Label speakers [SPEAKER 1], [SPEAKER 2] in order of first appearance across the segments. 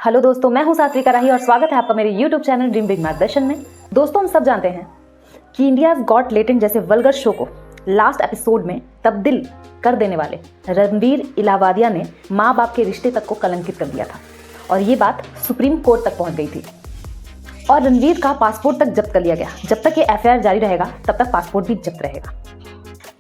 [SPEAKER 1] Hello दोस्तों, मैं हूं सात्विका राही और स्वागत है आपका मेरे यूट्यूब चैनल ड्रीम बिग मार्गदर्शन में। दोस्तों, हम सब जानते हैं कि इंडियाज गॉट लेटेंट जैसे वल्गर शो को लास्ट एपिसोड में तब्दील कर देने वाले रणवीर इलाहाबादिया ने माँ बाप के रिश्ते तक को कलंकित कर दिया था और ये बात सुप्रीम कोर्ट तक पहुंच गई थी और रणवीर का पासपोर्ट तक जब्त कर लिया गया। जब तक ये एफआईआर जारी रहेगा तब तक पासपोर्ट भी जब्त रहेगा।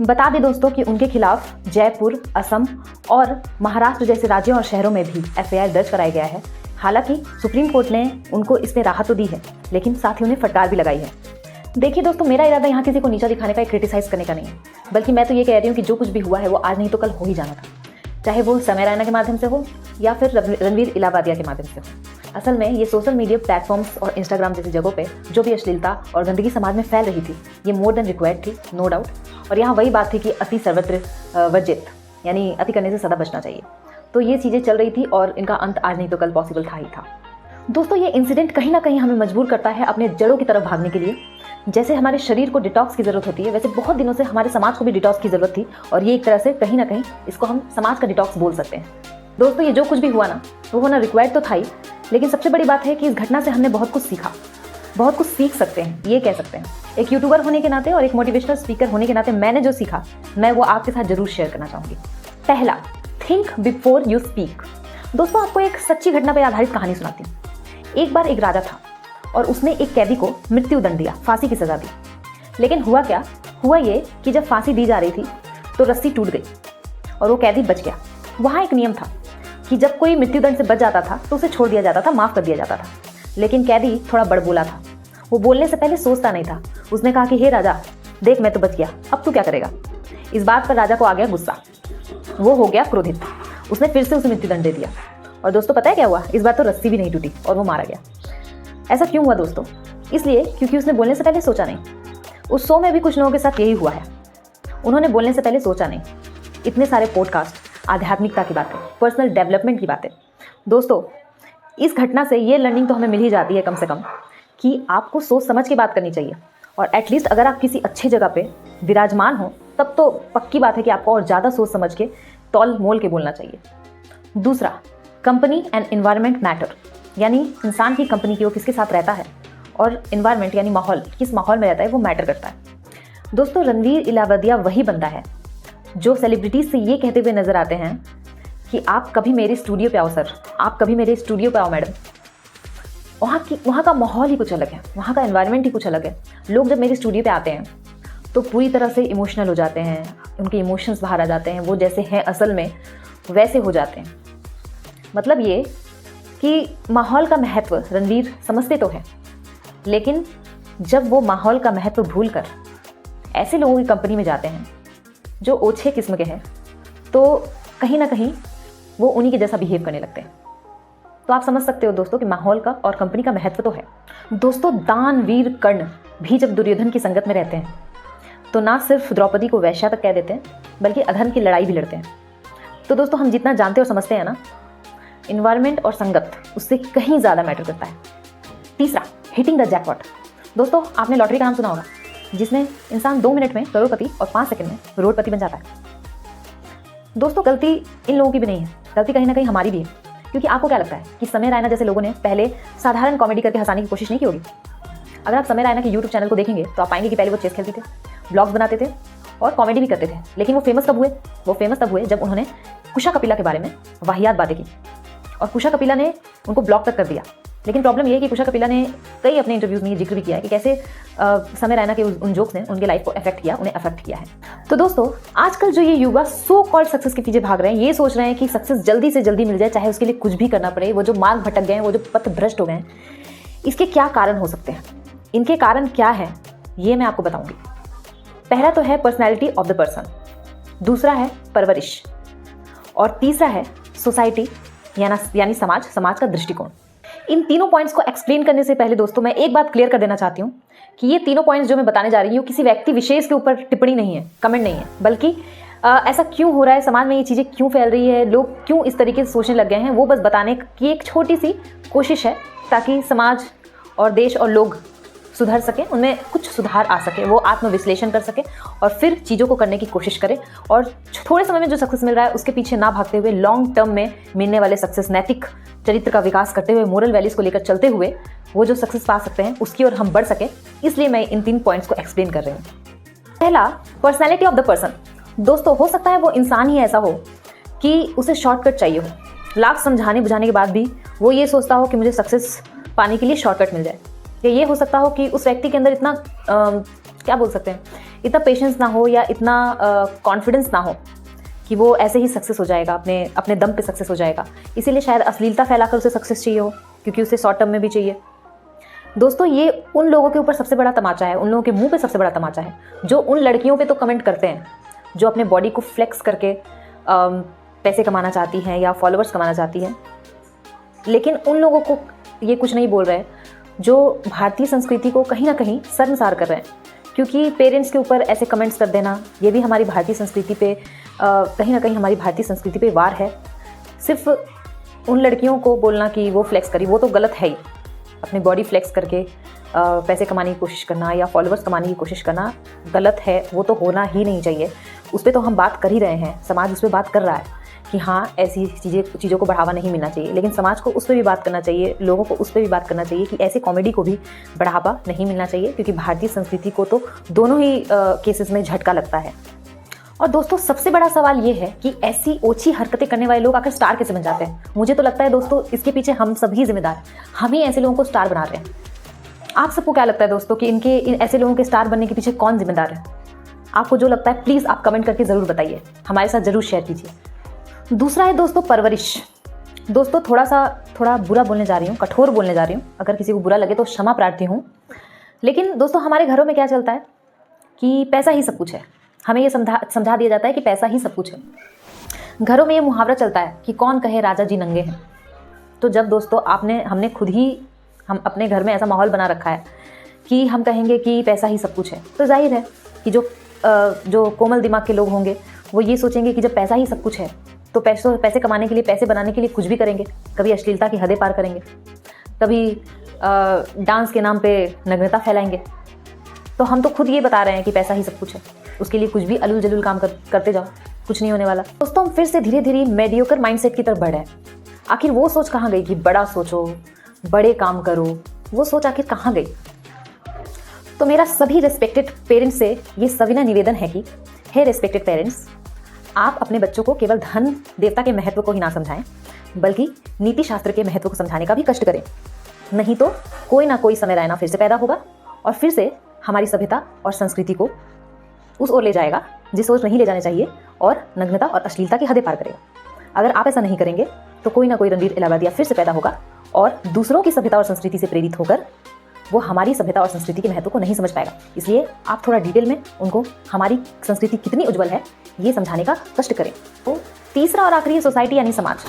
[SPEAKER 1] बता दें दोस्तों कि उनके खिलाफ जयपुर, असम और महाराष्ट्र जैसे राज्यों और शहरों में भी एफआईआर दर्ज कराया गया है। हालांकि सुप्रीम कोर्ट ने उनको इसमें राहत तो दी है, लेकिन साथ ही उन्हें फटकार भी लगाई है। देखिए दोस्तों, मेरा इरादा यहाँ किसी को नीचा दिखाने का, क्रिटिसाइज करने का नहीं है, बल्कि मैं तो ये कह रही हूँ कि जो कुछ भी हुआ है वो आज नहीं तो कल हो ही जाना था, चाहे वो समय रैना के माध्यम से हो या फिर रणवीर इलाहाबादिया के माध्यम से हो। असल में ये सोशल मीडिया प्लेटफॉर्म्स और इंस्टाग्राम जैसी जगहों पे जो भी अश्लीलता और गंदगी समाज में फैल रही थी, ये मोर देन रिक्वायर्ड थी, नो डाउट। और यहाँ वही बात थी कि अति सर्वत्र वर्जित, यानी अति करने से सदा बचना चाहिए। तो ये चीज़ें चल रही थी और इनका अंत आज नहीं तो कल पॉसिबल था ही था। दोस्तों, ये इंसिडेंट कहीं ना कहीं हमें मजबूर करता है अपने जड़ों की तरफ भागने के लिए। जैसे हमारे शरीर को डिटॉक्स की ज़रूरत होती है, वैसे बहुत दिनों से हमारे समाज को भी डिटॉक्स की ज़रूरत थी और ये एक तरह से कहीं ना कहीं इसको हम समाज का डिटॉक्स बोल सकते हैं। दोस्तों, ये जो कुछ भी हुआ ना, वो होना रिक्वायर्ड तो था ही, लेकिन सबसे बड़ी बात है कि इस घटना से हमने बहुत कुछ सीखा, बहुत कुछ सीख सकते हैं, ये कह सकते हैं। एक यूट्यूबर होने के नाते और एक मोटिवेशनल स्पीकर होने के नाते मैंने जो सीखा, मैं वो आपके साथ जरूर शेयर करना चाहूँगी। पहला, थिंक बिफोर यू स्पीक। दोस्तों, आपको एक सच्ची घटना पर आधारित कहानी सुनाती हूँ। एक बार एक राजा था और उसने एक कैदी को मृत्यु दंड दिया, फांसी की सजा दी। लेकिन हुआ क्या? हुआ ये कि जब फांसी दी जा रही थी तो रस्सी टूट गई और वो कैदी बच गया। वहाँ एक नियम था कि जब कोई मृत्युदंड से बच जाता था तो उसे छोड़ दिया जाता था, माफ़ कर दिया जाता था। लेकिन कैदी थोड़ा बड़बोला था, वो बोलने से पहले सोचता नहीं था। उसने कहा कि हे राजा, देख मैं तो बच गया, अब तू क्या करेगा? इस बात पर राजा को आ गया गुस्सा, वो हो गया क्रोधित। उसने फिर से उसे मृत्युदंड दे दिया और दोस्तों पता है क्या हुआ? इस बार तो रस्सी भी नहीं टूटी और वो मारा गया। ऐसा क्यों हुआ दोस्तों? इसलिए क्योंकि उसने बोलने से पहले सोचा नहीं। उस शो में भी कुछ लोगों के साथ यही हुआ है, उन्होंने बोलने से पहले सोचा नहीं। इतने सारे पॉडकास्ट, आध्यात्मिकता की बातें, पर्सनल डेवलपमेंट की बातें। दोस्तों, इस घटना से ये लर्निंग तो हमें मिल ही जाती है कम से कम कि आपको सोच समझ के बात करनी चाहिए और एटलीस्ट अगर आप किसी अच्छी जगह पे विराजमान हो तब तो पक्की बात है कि आपको और ज़्यादा सोच समझ के तौल मोल के बोलना चाहिए। दूसरा, कंपनी एंड एनवायरनमेंट मैटर, यानी इंसान की कंपनी की वो किसके साथ रहता है और एनवायरनमेंट यानी माहौल, किस माहौल में रहता है, वो मैटर करता है। दोस्तों, रणवीर इलाहाबादिया वही बंदा है जो सेलिब्रिटीज से ये कहते हुए नजर आते हैं कि आप कभी मेरे स्टूडियो पे आओ सर, आप कभी मेरे स्टूडियो पे आओ मैडम। वहाँ का माहौल ही कुछ अलग है, वहाँ का एनवायरनमेंट ही कुछ अलग है। लोग जब मेरे स्टूडियो पे आते हैं तो पूरी तरह से इमोशनल हो जाते हैं, उनके इमोशंस बाहर आ जाते हैं, वो जैसे हैं असल में वैसे हो जाते हैं। मतलब ये कि माहौल का महत्व रणवीर समझते तो हैं, लेकिन जब वो माहौल का महत्व भूलकर ऐसे लोगों की कंपनी में जाते हैं जो ओछे किस्म के हैं, तो कहीं ना कहीं वो उन्हीं के जैसा बिहेव करने लगते हैं। तो आप समझ सकते हो दोस्तों कि माहौल का और कंपनी का महत्व तो है। दोस्तों, दानवीर कर्ण भी जब दुर्योधन की संगत में रहते हैं तो ना सिर्फ द्रौपदी को वैश्या तक कह देते हैं, बल्कि अधर्म की लड़ाई भी लड़ते हैं। तो दोस्तों, हम जितना जानते और समझते हैं ना, इन्वायरमेंट और संगत उससे कहीं ज़्यादा मैटर करता है। तीसरा, हिटिंग द जैकपॉट। दोस्तों, आपने लॉटरी का नाम सुना होगा, जिसमें इंसान 2 मिनट में करोड़पति और 5 सेकंड में करोड़पति बन जाता है। दोस्तों, गलती इन लोगों की भी नहीं है, गलती कहीं ना कहीं हमारी भी है। क्योंकि आपको क्या लगता है कि समय रैना जैसे लोगों ने पहले साधारण कॉमेडी करके हंसाने की कोशिश नहीं की होगी? अगर आप समय रैना के यूट्यूब चैनल को देखेंगे तो आप पाएंगे कि पहले वो चेस खेलते थे, ब्लॉग्स बनाते थे और कॉमेडी भी करते थे। लेकिन वो फेमस कब हुए? वो फेमस तब हुए जब उन्होंने कुशा कपिला के बारे में वाहियात बातें की और कुशा कपिला ने उनको ब्लॉक तक कर दिया। लेकिन प्रॉब्लम ये है कि कुशा कपिला ने कई अपने इंटरव्यूज़ में ये जिक्र भी किया है कि कैसे समय रैना के उन जोक्स ने उनके लाइफ को अफेक्ट किया, उन्हें अफेक्ट किया है। तो दोस्तों, आजकल जो ये युवा सो कॉल्ड सक्सेस के पीछे भाग रहे हैं, ये सोच रहे हैं कि सक्सेस जल्दी से जल्दी मिल जाए, चाहे उसके लिए कुछ भी करना पड़े, वो जो मार्ग भटक गए हैं, वो जो पथ भ्रष्ट हो गए हैं, इसके क्या कारण हो सकते हैं? इनके कारण क्या है ये मैं आपको बताऊंगी। पहला तो है पर्सनैलिटी ऑफ द पर्सन, दूसरा है परवरिश और तीसरा है सोसाइटी यानी समाज का दृष्टिकोण। इन तीनों पॉइंट्स को एक्सप्लेन करने से पहले दोस्तों, मैं एक बात क्लियर कर देना चाहती हूँ कि ये तीनों पॉइंट्स जो मैं बताने जा रही हूँ किसी व्यक्ति विशेष के ऊपर टिप्पणी नहीं है, कमेंट नहीं है, बल्कि ऐसा क्यों हो रहा है, समाज में ये चीज़ें क्यों फैल रही है, लोग क्यों इस तरीके से सोचने लग गए हैं, वो बस बताने की एक छोटी सी कोशिश है, ताकि समाज और देश और लोग सुधर सकें, उनमें कुछ सुधार आ सके, वो आत्मविश्लेषण कर सके और फिर चीज़ों को करने की कोशिश करें और थोड़े समय में जो सक्सेस मिल रहा है उसके पीछे ना भागते हुए लॉन्ग टर्म में मिलने वाले सक्सेस, नैतिक चरित्र का विकास करते हुए, मोरल वैल्यूज़ को लेकर चलते हुए वो जो सक्सेस पा सकते हैं उसकी ओर हम बढ़ सकें। इसलिए मैं इन 3 पॉइंट्स को एक्सप्लेन कर रही हूँ। पहला, पर्सनैलिटी ऑफ द पर्सन। दोस्तों, हो सकता है वो इंसान ही ऐसा हो कि उसे शॉर्टकट चाहिए हो, लाख समझाने बुझाने के बाद भी वो ये सोचता हो कि मुझे सक्सेस पाने के लिए शॉर्टकट मिल जाए। या ये हो सकता हो कि उस व्यक्ति के अंदर इतना क्या बोल सकते हैं, इतना पेशेंस ना हो या इतना कॉन्फिडेंस ना हो कि वो ऐसे ही सक्सेस हो जाएगा, अपने दम पे सक्सेस हो जाएगा। इसीलिए शायद अश्लीलता फैलाकर उसे सक्सेस चाहिए हो, क्योंकि उसे शॉर्ट टर्म में भी चाहिए। दोस्तों, ये उन लोगों के ऊपर सबसे बड़ा तमाचा है, उन लोगों के मुंह पे सबसे बड़ा तमाचा है जो उन लड़कियों पे तो कमेंट करते हैं जो अपने बॉडी को फ्लेक्स करके पैसे कमाना चाहती हैं या फॉलोअर्स कमाना चाहती हैं, लेकिन उन लोगों को ये कुछ नहीं बोल रहे जो भारतीय संस्कृति को कहीं ना कहीं शर्मसार कर रहे हैं। क्योंकि पेरेंट्स के ऊपर ऐसे कमेंट्स कर देना, ये भी हमारी भारतीय संस्कृति पे कहीं ना कहीं हमारी भारतीय संस्कृति पे वार है। सिर्फ उन लड़कियों को बोलना कि वो फ्लेक्स करी, वो तो गलत है ही। अपनी बॉडी फ्लेक्स करके पैसे कमाने की कोशिश करना या फॉलोअर्स कमाने की कोशिश करना गलत है, वो तो होना ही नहीं चाहिए। उस पर तो हम बात कर ही रहे हैं, समाज उस पर बात कर रहा है कि हाँ, ऐसी चीज़ों को बढ़ावा नहीं मिलना चाहिए, लेकिन समाज को उस पर भी बात करना चाहिए, लोगों को उस पर भी बात करना चाहिए कि ऐसे कॉमेडी को भी बढ़ावा नहीं मिलना चाहिए, क्योंकि भारतीय संस्कृति को तो दोनों ही केसेस में झटका लगता है। और दोस्तों, सबसे बड़ा सवाल ये है कि ऐसी ओछी हरकतें करने वाले लोग आखिर स्टार कैसे बन जाते हैं। मुझे तो लगता है दोस्तों, इसके पीछे हम सभी जिम्मेदार हैं, हम ही ऐसे लोगों को स्टार बना रहे हैं। आप सबको क्या लगता है दोस्तों कि इन ऐसे लोगों के स्टार बनने के पीछे कौन जिम्मेदार है? आपको जो लगता है प्लीज़ आप कमेंट करके ज़रूर बताइए, हमारे साथ ज़रूर शेयर कीजिए। दूसरा है दोस्तों परवरिश। दोस्तों, थोड़ा बुरा बोलने जा रही हूँ, कठोर बोलने जा रही हूँ, अगर किसी को बुरा लगे तो क्षमा प्रार्थी हूँ। लेकिन दोस्तों, हमारे घरों में क्या चलता है कि पैसा ही सब कुछ है। हमें ये समझा दिया जाता है कि पैसा ही सब कुछ है। घरों में ये मुहावरा चलता है कि कौन कहे राजा जी नंगे हैं। तो जब दोस्तों हमने खुद ही हम अपने घर में ऐसा माहौल बना रखा है कि हम कहेंगे कि पैसा ही सब कुछ है, तो जाहिर है कि जो कोमल दिमाग के लोग होंगे वो ये सोचेंगे कि जब पैसा ही सब कुछ है तो पैसे कमाने के लिए, पैसे बनाने के लिए कुछ भी करेंगे। कभी अश्लीलता की हदें पार करेंगे, कभी डांस के नाम पे नग्नता फैलाएंगे। तो हम तो खुद ये बता रहे हैं कि पैसा ही सब कुछ है, उसके लिए कुछ भी अलूल जलूल काम करते जाओ, कुछ नहीं होने वाला। दोस्तों, हम फिर से धीरे धीरे मेडियोकर माइंडसेट की तरफ बढ़े हैं। आखिर वो सोच कहाँ गई कि बड़ा सोचो, बड़े काम करो? वो सोच आखिर कहाँ गई? तो मेरा सभी रेस्पेक्टेड पेरेंट्स से ये सविनय निवेदन है कि हे रेस्पेक्टेड पेरेंट्स, आप अपने बच्चों को केवल धन देवता के महत्व को ही ना समझाएं, बल्कि नीति शास्त्र के महत्व को समझाने का भी कष्ट करें। नहीं तो कोई ना कोई समय रहना फिर से पैदा होगा और फिर से हमारी सभ्यता और संस्कृति को उस ओर ले जाएगा जिस ओर नहीं ले जाने चाहिए, और नग्नता और अश्लीलता की हदें पार करेगा। अगर आप ऐसा नहीं करेंगे तो कोई ना कोई रणवीर इलाहाबादिया फिर से पैदा होगा और दूसरों की सभ्यता और संस्कृति से प्रेरित होकर वो हमारी सभ्यता और संस्कृति के महत्व को नहीं समझ पाएगा। इसलिए आप थोड़ा डिटेल में उनको हमारी संस्कृति कितनी उज्जवल है ये समझाने का कष्ट करें। तो तीसरा और आखिरी, सोसाइटी यानी समाज।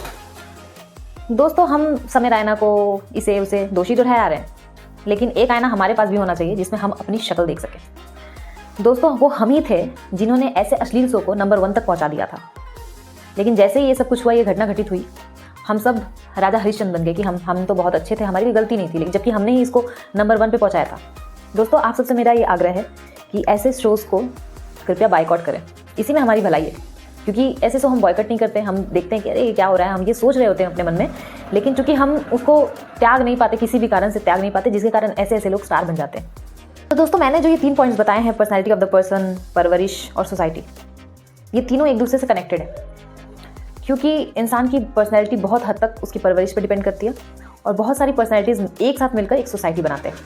[SPEAKER 1] दोस्तों, हम समय रैना को इसे उसे दोषी तो ठहरा रहे हैं, लेकिन एक आईना हमारे पास भी होना चाहिए जिसमें हम अपनी शक्ल देख सकें। दोस्तों, वो हम ही थे जिन्होंने ऐसे अश्लील शो को नंबर 1 तक पहुंचा दिया था। लेकिन जैसे ही ये सब कुछ हुआ, ये घटना घटित हुई, हम सब राजा हरिश्चंद्र बन गए कि हम तो बहुत अच्छे थे, हमारी भी गलती नहीं थी, लेकिन जबकि हमने ही इसको नंबर 1 पे पहुंचाया था। दोस्तों, आप सबसे मेरा ये आग्रह है कि ऐसे शोज़ को कृपया बाइकआउट करें, इसी में हमारी भलाई है। क्योंकि ऐसे शो हम बॉयकट नहीं करते, हम देखते हैं कि अरे ये क्या हो रहा है, हम ये सोच रहे होते हैं अपने मन में, लेकिन चूंकि हम उसको त्याग नहीं पाते, किसी भी कारण से त्याग नहीं पाते, जिसके कारण ऐसे लोग स्टार बन जाते हैं। तो दोस्तों, मैंने जो ये 3 पॉइंट्स बताए हैं, पर्सनैलिटी ऑफ द पर्सन, परवरिश और सोसाइटी, ये तीनों एक दूसरे से कनेक्टेड है। क्योंकि इंसान की पर्सनैलिटी बहुत हद तक उसकी परवरिश पर डिपेंड करती है, और बहुत सारी पर्सनैलिटीज़ एक साथ मिलकर एक सोसाइटी बनाते हैं।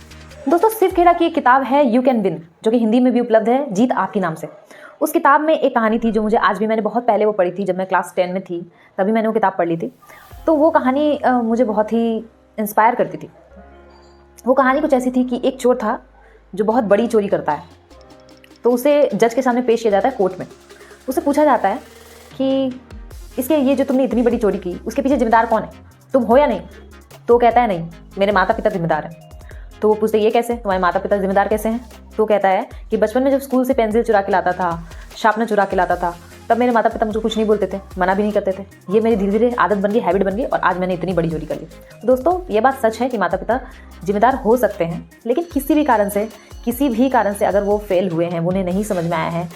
[SPEAKER 1] दोस्तों, शिव खेड़ा की एक किताब है यू कैन विन, जो कि हिंदी में भी उपलब्ध है, जीत आपके नाम से। उस किताब में एक कहानी थी जो मुझे आज भी, मैंने बहुत पहले वो पढ़ी थी, जब मैं क्लास 10 में थी, तभी मैंने वो किताब पढ़ ली थी। तो वो कहानी मुझे बहुत ही इंस्पायर करती थी। वो कहानी कुछ ऐसी थी कि एक चोर था जो बहुत बड़ी चोरी करता है। तो उसे जज के सामने पेश किया जाता है कोर्ट में। उसे पूछा जाता है कि इसके ये जो तुमने इतनी बड़ी चोरी की, उसके पीछे जिम्मेदार कौन है, तुम हो या नहीं? तो कहता है नहीं, मेरे माता पिता जिम्मेदार हैं। तो वो पूछते ये कैसे, तुम्हारे माता पिता जिम्मेदार कैसे हैं? तो कहता है कि बचपन में जब स्कूल से पेंसिल चुरा के लाता था, शार्पनर चुरा के लाता था, तब मेरे माता पिता मुझे कुछ नहीं बोलते थे, मना भी नहीं करते थे। ये मेरी धीरे धीरे आदत बन गई, हैबिट बन गई और आज मैंने इतनी बड़ी चोरी कर ली। तो दोस्तों ये बात सच है कि माता पिता जिम्मेदार हो सकते हैं, लेकिन किसी भी कारण से अगर वो फेल हुए हैं, उन्हें नहीं समझ में आया है,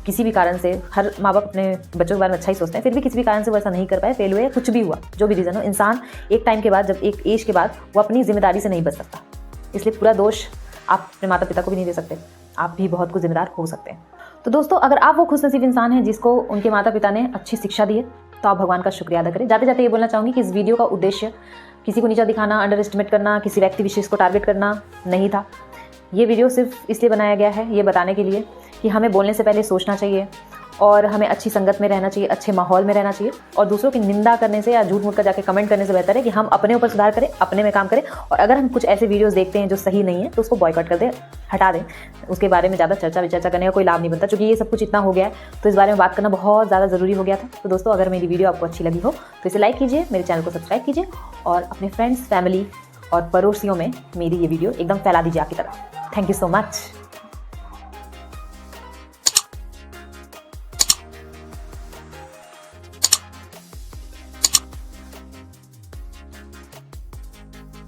[SPEAKER 1] किसी भी कारण से, हर माँ बाप अपने बच्चों के बारे में अच्छा ही सोचते हैं, फिर भी किसी भी कारण से वो ऐसा नहीं कर पाए, फेल हुए, कुछ भी हुआ, जो भी रीज़न हो, इंसान एक टाइम के बाद, जब एक एज के बाद वो अपनी जिम्मेदारी से नहीं बच सकता। इसलिए पूरा दोष आप अपने माता पिता को भी नहीं दे सकते, आप भी बहुत कुछ जिम्मेदार हो सकते हैं। तो दोस्तों अगर आप वो खुशनसीब इंसान हैं जिसको उनके माता पिता ने अच्छी शिक्षा दी है, तो आप भगवान का शुक्रिया अदा करें। जाते जाते ये बोलना चाहूँगी कि इस वीडियो का उद्देश्य किसी को नीचा दिखाना, अंडर एस्टिमेट करना, किसी व्यक्ति विशेष को टारगेट करना नहीं था। ये वीडियो सिर्फ इसलिए बनाया गया है, ये बताने के लिए कि हमें बोलने से पहले सोचना चाहिए और हमें अच्छी संगत में रहना चाहिए, अच्छे माहौल में रहना चाहिए, और दूसरों की निंदा करने से या झूठ मूठ कर जाके कमेंट करने से बेहतर है कि हम अपने ऊपर सुधार करें, अपने में काम करें, और अगर हम कुछ ऐसे वीडियोस देखते हैं जो सही नहीं है तो उसको बॉयकॉट कर दें, हटा दें। उसके बारे में ज़्यादा चर्चा विचर्चा करने का कोई लाभ नहीं बनता, क्योंकि ये सब कुछ इतना हो गया है तो इस बारे में बात करना बहुत ज़्यादा ज़रूरी हो गया था। तो दोस्तों अगर मेरी वीडियो आपको अच्छी लगी हो तो इसे लाइक कीजिए, मेरे चैनल को सब्सक्राइब कीजिए और अपने फ्रेंड्स, फैमिली और पड़ोसियों में मेरी ये वीडियो एकदम फैला दीजिए आपकी तरह। Thank you so much.